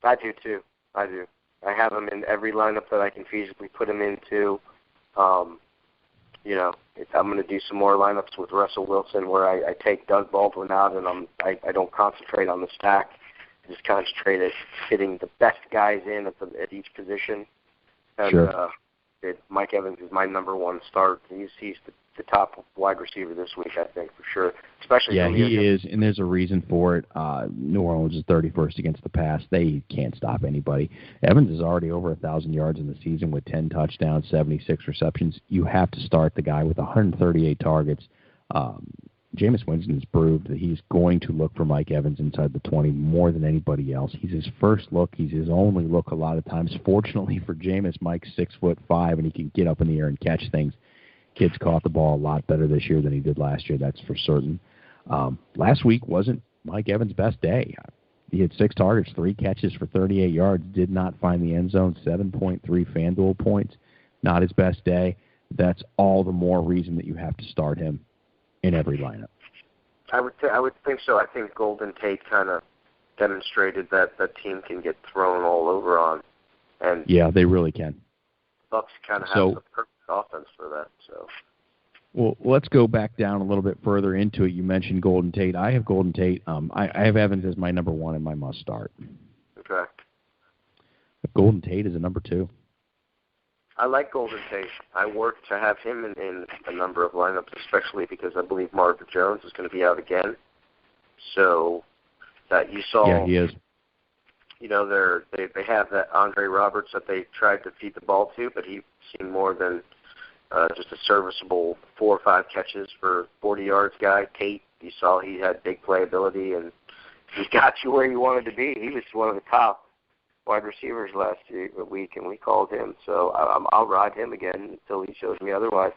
I do too. I do. I have him in every lineup that I can feasibly put him into. I'm going to do some more lineups with Russell Wilson where I take Doug Baldwin out and I don't concentrate on the stack. I just concentrate at hitting the best guys in at each position. And sure. Mike Evans is my number one start. He's the top wide receiver this week, I think, for sure. Especially he is, and there's a reason for it. New Orleans is 31st against the pass. They can't stop anybody. Evans is already over 1,000 yards in the season with 10 touchdowns, 76 receptions. You have to start the guy with 138 targets. Jameis Winston has proved that he's going to look for Mike Evans inside the 20 more than anybody else. He's his first look. He's his only look a lot of times. Fortunately for Jameis, Mike's 6'5", and he can get up in the air and catch things. Kid's caught the ball a lot better this year than he did last year, that's for certain. Last week wasn't Mike Evans' best day. He had 6 targets, 3 catches for 38 yards, did not find the end zone, 7.3 Fan Duel points. Not his best day. That's all the more reason that you have to start him in every lineup. I would think so. I think Golden Tate kind of demonstrated that the team can get thrown all over on. And yeah, they really can. Bucks kind of have the perfect offense for that. So, well, let's go back down a little bit further into it. You mentioned Golden Tate. I have Golden Tate. I have Evans as my number 1 and my must start. Okay. Golden Tate is a number 2. I like Golden Tate. I work to have him in a number of lineups, especially because I believe Marvin Jones is going to be out again. So that you saw. Yeah, he is. They have that Andre Roberts that they tried to feed the ball to, but he seemed more than just a serviceable 4 or 5 catches for 40 yards guy. Tate, you saw he had big playability, and he got you where you wanted to be. He was one of the top wide receivers last week, and we called him. So I'll ride him again until he shows me otherwise.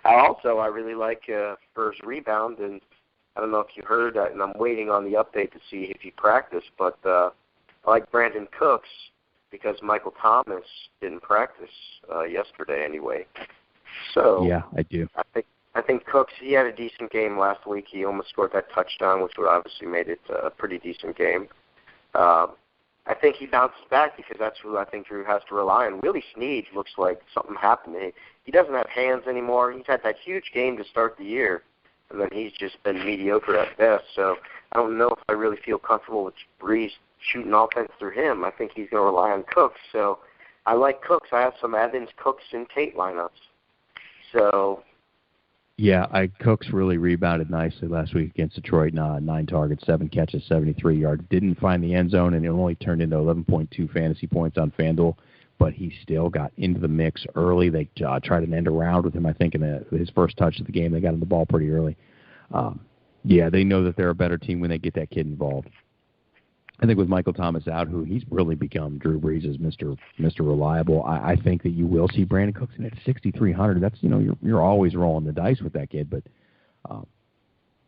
I really like Spurs rebound, and I don't know if you heard that, and I'm waiting on the update to see if he practiced, but I like Brandon Cooks because Michael Thomas didn't practice yesterday anyway. So yeah, I do. I think Cooks, he had a decent game last week. He almost scored that touchdown, which would obviously made it a pretty decent game. I think he bounces back because that's who I think Drew has to rely on. Willie Snead looks like something happened. He doesn't have hands anymore. He's had that huge game to start the year, and then he's just been mediocre at best. So I don't know if I really feel comfortable with Brees shooting offense through him. I think he's going to rely on Cooks. So I like Cooks. I have some Evans, Cooks, and Tate lineups. So yeah, Cooks really rebounded nicely last week against Detroit. 9 targets, 7 catches, 73 yards. Didn't find the end zone, and it only turned into 11.2 fantasy points on FanDuel. But he still got into the mix early. They tried an end around with him, I think, in his first touch of the game. They got him the ball pretty early. Yeah, they know that they're a better team when they get that kid involved. I think with Michael Thomas out, who he's really become Drew Brees' Mr. Reliable, I think that you will see Brandon Cooks in at 6,300. That's, you're always rolling the dice with that kid. But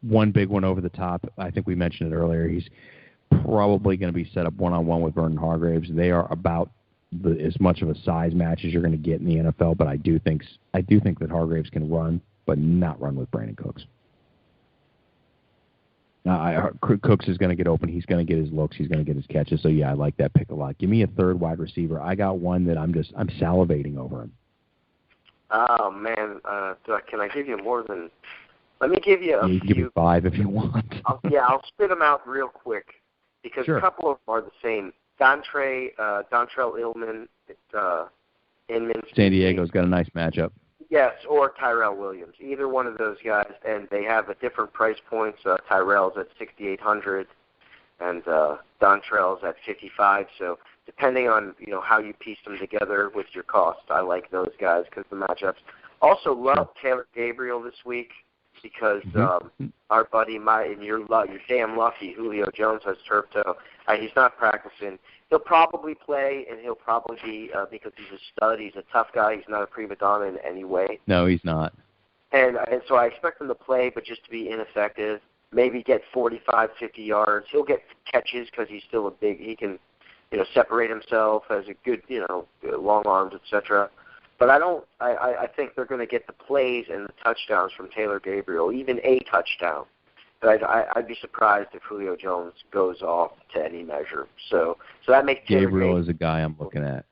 one big one over the top, I think we mentioned it earlier, he's probably going to be set up one-on-one with Vernon Hargreaves. They are about as much of a size match as you're going to get in the NFL, but I do think that Hargreaves can run, but not run with Brandon Cooks. Cooks is going to get open. He's going to get his looks. He's going to get his catches. So, yeah, I like that pick a lot. Give me a third wide receiver. I got one that I'm salivating over him. Oh, man. Can I give you more than – let me give you a few. You can give me 5 if you want. I'll spit them out real quick because sure. A couple of them are the same. Dontrell Inman. San Diego's got a nice matchup. Yes, or Tyrell Williams. Either one of those guys, and they have a different price points. Tyrell's at $6,800, and Dontrell's at $55. So depending on how you piece them together with your cost, I like those guys because the matchups. Also love Taylor Gabriel this week because our buddy, you're damn lucky, Julio Jones has turf toe. He's not practicing. He'll probably play, and he'll probably be, because he's a stud, he's a tough guy, he's not a prima donna in any way. No, he's not. And so I expect him to play, but just to be ineffective, maybe get 45, 50 yards. He'll get catches because he's still he can, separate himself, has a good, long arms, etc. But I think they're going to get the plays and the touchdowns from Taylor Gabriel, even a touchdown. But I'd be surprised if Julio Jones goes off to any measure. So that makes Gabriel is a guy I'm looking at.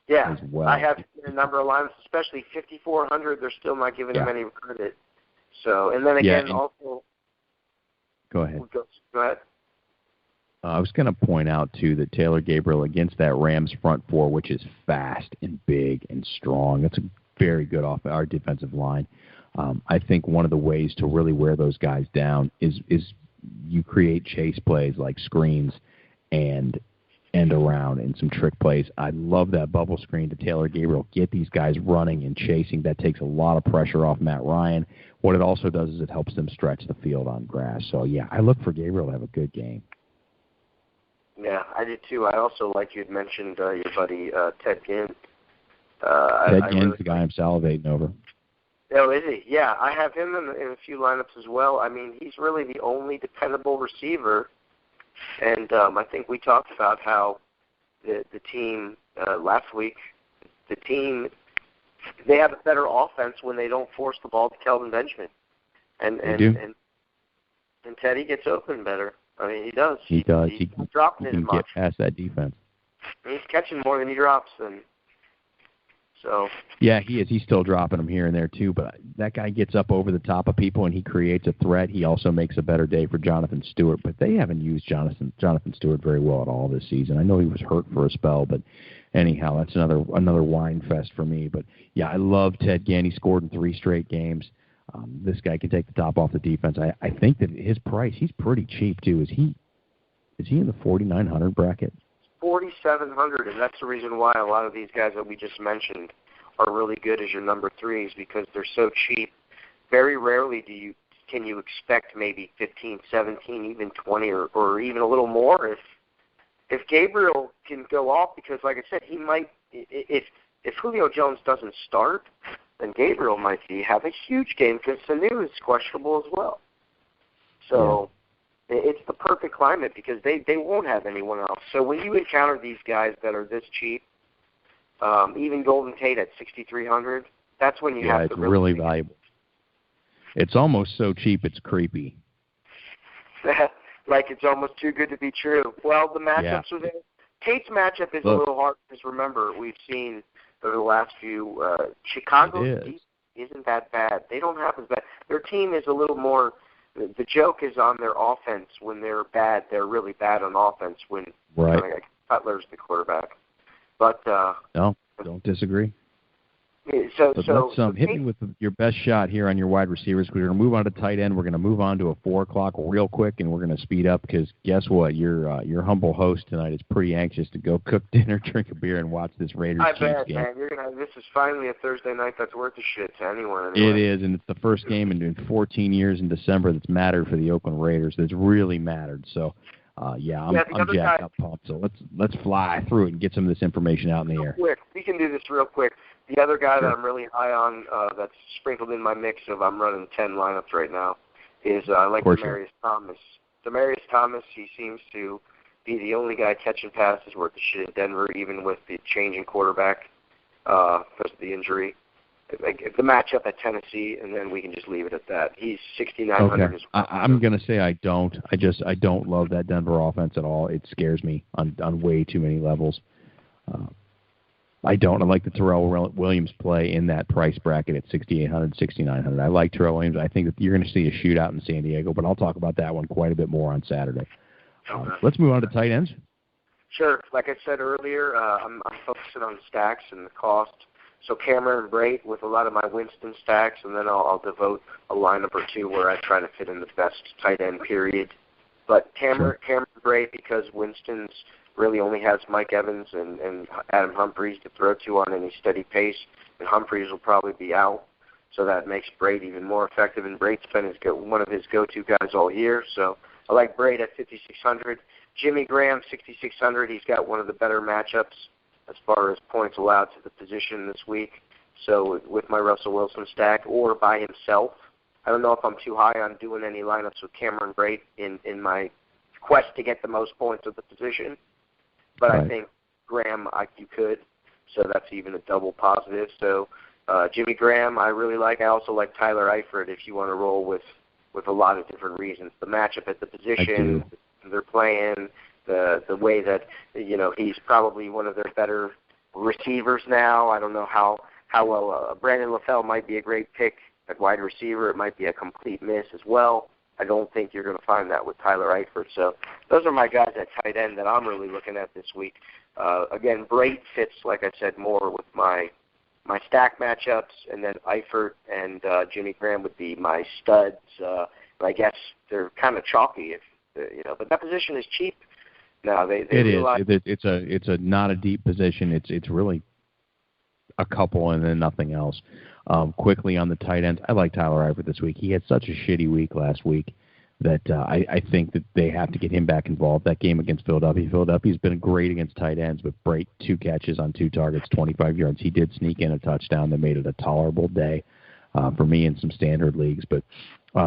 Yeah, as well. I have a number of lines, especially 5,400. They're still not giving him any credit. So, and then again, also. Go ahead. Go ahead. I was going to point out, too, that Taylor Gabriel against that Rams front four, which is fast and big and strong. That's a very good off our defensive line. I think one of the ways to really wear those guys down is you create chase plays like screens and end around and some trick plays. I love that bubble screen to Taylor Gabriel. Get these guys running and chasing. That takes a lot of pressure off Matt Ryan. What it also does is it helps them stretch the field on grass. So, yeah, I look for Gabriel to have a good game. Yeah, I did too. I also, like you had mentioned, your buddy Ted Ginn. Ted Ginn's the guy I'm salivating over. Oh, is he? Yeah, I have him in a few lineups as well. I mean, he's really the only dependable receiver. And I think we talked about how the team last week, they have a better offense when they don't force the ball to Kelvin Benjamin. And Teddy gets open better. I mean, he does. He does. He's not dropping he can as much. Get past that defense. He's catching more than he drops. Yeah, he is. He's still dropping them here and there, too. But that guy gets up over the top of people, and he creates a threat. He also makes a better day for Jonathan Stewart. But they haven't used Jonathan Stewart very well at all this season. I know he was hurt for a spell, but anyhow, that's another wine fest for me. But, yeah, I love Ted Ginn. He scored in 3 straight games. This guy can take the top off the defense. I think that his price, he's pretty cheap, too. Is he in the 4,900 bracket? 4,700, and that's the reason why a lot of these guys that we just mentioned are really good as your number 3s because they're so cheap. Very rarely can you expect maybe 15, 17, even 20, or even a little more if Gabriel can go off because, like I said, he might if Julio Jones doesn't start, then Gabriel might have a huge game because Sanu is questionable as well. So. Yeah. It's the perfect climate because they won't have anyone else. So when you encounter these guys that are this cheap, even Golden Tate at 6,300, that's when you have to it's really valuable. It's almost so cheap it's creepy. Like it's almost too good to be true. Well, the matchups are there. Tate's matchup is a little hard because remember we've seen over the last few Chicago's defense isn't that bad. They don't have as bad. Their team is a little more. The joke is on their offense. When they're bad, they're really bad on offense. When Cutler's the quarterback, but no, don't disagree. So let's hit me with your best shot here on your wide receivers. We're going to move on to tight end. We're going to move on to a 4 o'clock real quick, and we're going to speed up because guess what? Your humble host tonight is pretty anxious to go cook dinner, drink a beer, and watch this Raiders-Chiefs game. Man, this is finally a Thursday night that's worth the shit to anyone. Anyway. It is, and it's the first game in 14 years in December that's mattered for the Oakland Raiders. That's really mattered. So, I'm jacked up, pumped. So let's fly through it and get some of this information out in the air. Quick, we can do this real quick. The other guy that I'm really high on that's sprinkled in my mix of I'm running 10 lineups right now is I like Demaryius Thomas. Demaryius Thomas, he seems to be the only guy catching passes worth the shit in Denver, even with the change in quarterback because of the injury. The matchup at Tennessee, and then we can just leave it at that. He's 6,900 as well. I'm going to say I don't. I don't love that Denver offense at all. It scares me on way too many levels. I don't. I like the Terrell Williams play in that price bracket at 6,800, 6,900. I like Terrell Williams. I think that you're going to see a shootout in San Diego, but I'll talk about that one quite a bit more on Saturday. Let's move on to tight ends. Sure. Like I said earlier, I'm focusing on stacks and the cost. So Cameron Brate with a lot of my Winston stacks, and then I'll devote a lineup or two where I try to fit in the best tight end period. But Cameron Brate, because Winston's really only has Mike Evans and Adam Humphries to throw to on any steady pace, and Humphries will probably be out, so that makes Brate even more effective. And Brate's been one of his go-to guys all year, so I like Brate at 5,600. Jimmy Graham, 6,600. He's got one of the better matchups as far as points allowed to the position this week. So with my Russell Wilson stack or by himself, I don't know if I'm too high on doing any lineups with Cameron Brate in my quest to get the most points of the position. But I think Graham, you could. So that's even a double positive. So Jimmy Graham, I really like. I also like Tyler Eifert if you want to roll with with a lot of different reasons. The matchup at the position they're playing, the way that, he's probably one of their better receivers now. I don't know how well Brandon LaFell might be a great pick at wide receiver. It might be a complete miss as well. I don't think you're going to find that with Tyler Eifert. So those are my guys at tight end that I'm really looking at this week. Again, Brait fits, like I said, more with my stack matchups, and then Eifert and Jimmy Graham would be my studs. I guess they're kind of chalky, but that position is cheap. No, they realize it's a not a deep position. It's really a couple and then nothing else. Quickly on the tight ends, I like Tyler Eifert this week. He had such a shitty week last week that I think that they have to get him back involved. That game against Philadelphia's been great against tight ends, but Brait, 2 catches on 2 targets, 25 yards. He did sneak in a touchdown that made it a tolerable day for me in some standard leagues. But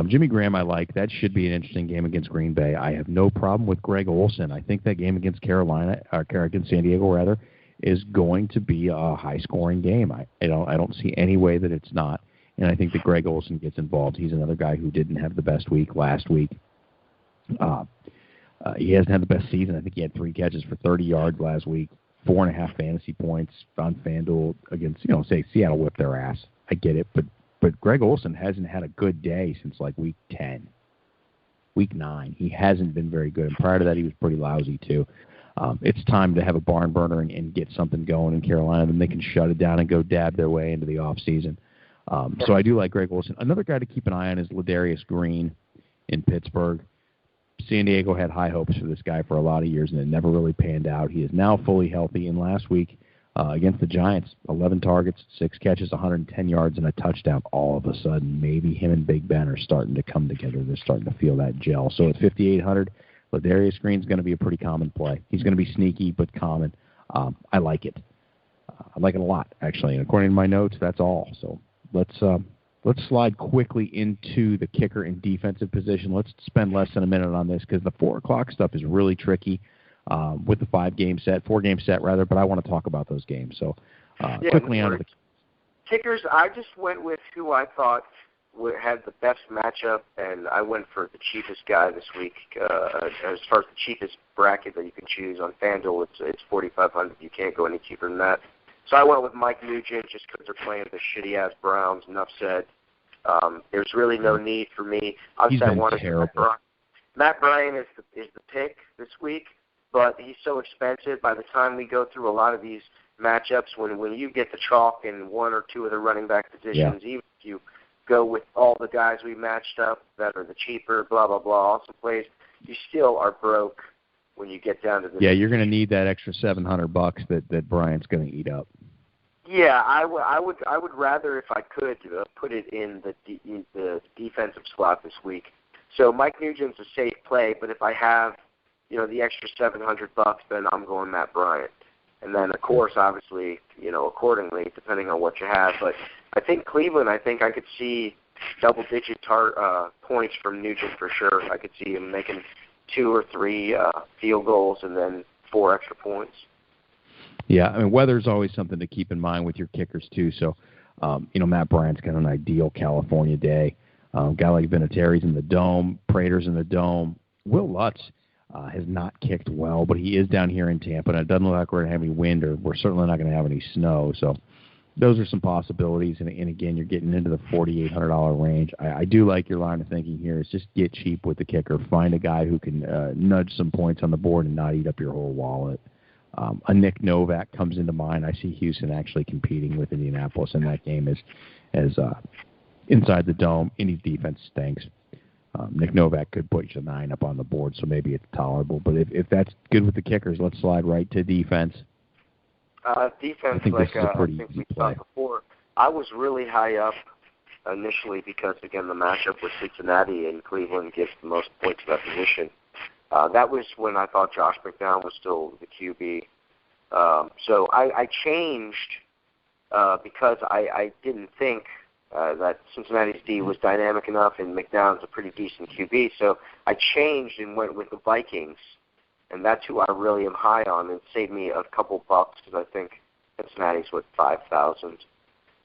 Jimmy Graham I like. That should be an interesting game against Green Bay. I have no problem with Greg Olsen. I think that game against against San Diego, rather, is going to be a high-scoring game. I don't see any way that it's not, and I think that Greg Olsen gets involved. He's another guy who didn't have the best week last week. He hasn't had the best season. I think he had 3 catches for 30 yards last week, 4.5 fantasy points on Fan Duel against, say Seattle whipped their ass. I get it, but Greg Olsen hasn't had a good day since like week 10. Week 9, he hasn't been very good, and prior to that he was pretty lousy too. It's time to have a barn burner and get something going in Carolina. Then they can shut it down and go dab their way into the off season. So I do like Greg Olsen. Another guy to keep an eye on is Ladarius Green in Pittsburgh. San Diego had high hopes for this guy for a lot of years, and it never really panned out. He is now fully healthy, and last week against the Giants, 11 targets, 6 catches, 110 yards, and a touchdown. All of a sudden, maybe him and Big Ben are starting to come together. They're starting to feel that gel. So at 5,800, Ladarius Green's going to be a pretty common play. He's going to be sneaky but common. I like it. I like it a lot, actually. And according to my notes, that's all. So let's slide quickly into the kicker and defensive position. Let's spend less than a minute on this because the 4 o'clock stuff is really tricky with the 4-game set, but I want to talk about those games. So quickly on to the kickers. I just went with who I thought had the best matchup, and I went for the cheapest guy this week. As far as the cheapest bracket that you can choose on FanDuel, it's $4,500. You can't go any cheaper than that. So I went with Mike Nugent just because they're playing the shitty-ass Browns. Enough said. There's really no need for me. He's been terrible. Matt Bryan is the pick this week, but he's so expensive. By the time we go through a lot of these matchups, when you get the chalk in 1 or 2 of the running back positions, even if you go with all the guys we matched up that are the cheaper, blah, blah, blah, awesome plays, you still are broke when you get down to this. Yeah, you're going to need that extra $700 that Bryant's going to eat up. Yeah, I would rather, if I could, put it in the defensive slot this week. So Mike Nugent's a safe play, but if I have, the extra $700, then I'm going Matt Bryant. And then, of course, obviously, accordingly, depending on what you have. But I think Cleveland, I could see double-digit points from Nugent for sure. I could see him making 2 or 3 field goals and then 4 extra points. Yeah, I mean, weather's always something to keep in mind with your kickers, too. So, Matt Bryant's got an ideal California day. Guy like Vinatieri's in the Dome, Prater's in the Dome. Will Lutz has not kicked well, but he is down here in Tampa, and it doesn't look like we're going to have any wind, or we're certainly not going to have any snow. So those are some possibilities, and again, you're getting into the $4,800 range. I do like your line of thinking here is just get cheap with the kicker. Find a guy who can nudge some points on the board and not eat up your whole wallet. A Nick Novak comes into mind. I see Houston actually competing with Indianapolis in that game as inside the Dome. Indy's defense stinks. Nick Novak could put you 9 up on the board, so maybe it's tolerable. But if that's good with the kickers, let's slide right to defense. Defense, I think this is a pretty easy play. Before, I was really high up initially because, again, the matchup with Cincinnati and Cleveland gives the most points to that position. That was when I thought Josh McDowell was still the QB. So I changed because I didn't think that Cincinnati's D was dynamic enough and McDowell's a pretty decent QB. So I changed and went with the Vikings, and that's who I really am high on. It saved me a couple bucks because I think Cincinnati's with 5,000.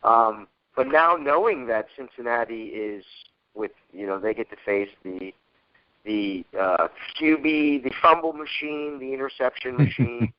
But now knowing that Cincinnati is with they get to face the QB, the fumble machine, the interception machine,